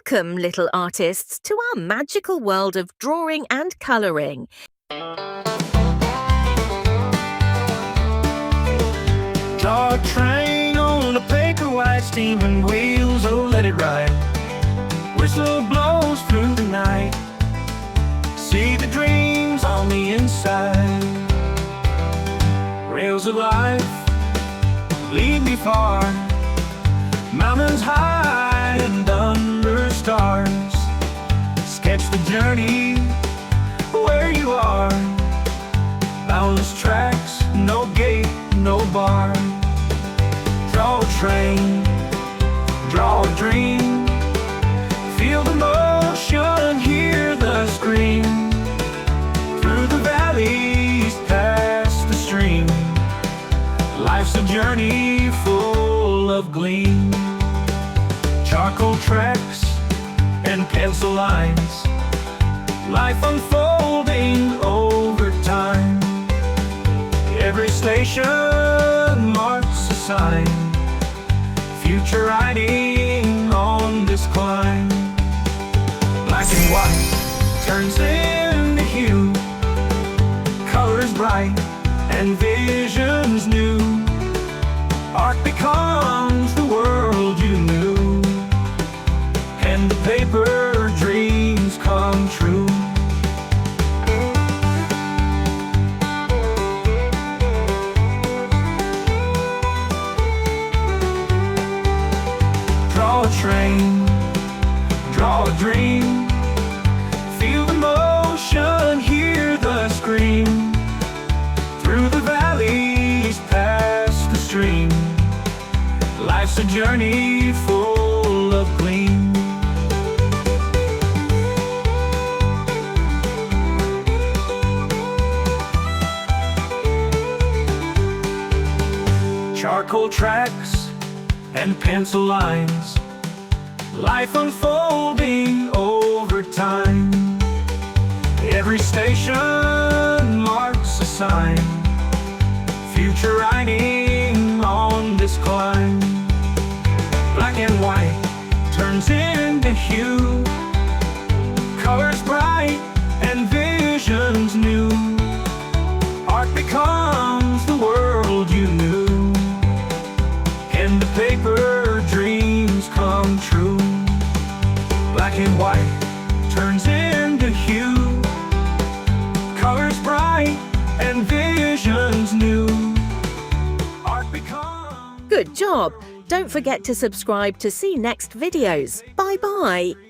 Welcome, little artists, to our magical world of drawing and colouring. Draw a train on a paper white, steaming wheels, oh let it ride. Whistle blows through the night, see the dreams on the inside. Rails of life lead me far, mountains high and under stars. Sketch the journey where you are, boundless tracks, no gate, no bar. Draw a train, draw a dream, feel the motion, hear the scream. Through the valleys, past the stream, life's a journey full of gleam. Charcoal tracks and pencil lines, life unfolding over time. Every station marks a sign, future riding on this climb. Black and white turns into hue, colors bright and visions new. Art becomes the world you knew, and the paper dreams come true. Draw a train, draw a dream, feel the motion, hear the scream. Through the valleys, past the stream, life's a journey full of gleam. Charcoal tracks and pencil lines, life unfolding over time. Every station marks a sign, future riding on this climb. Black and white turns into hue, colors bright and visions new. Art becomes the world you knew, and the paper dreams come true. Black and white turns into hue, colors bright and visions new. Art becomes... Good job! Don't forget to subscribe to see next videos. Bye-bye!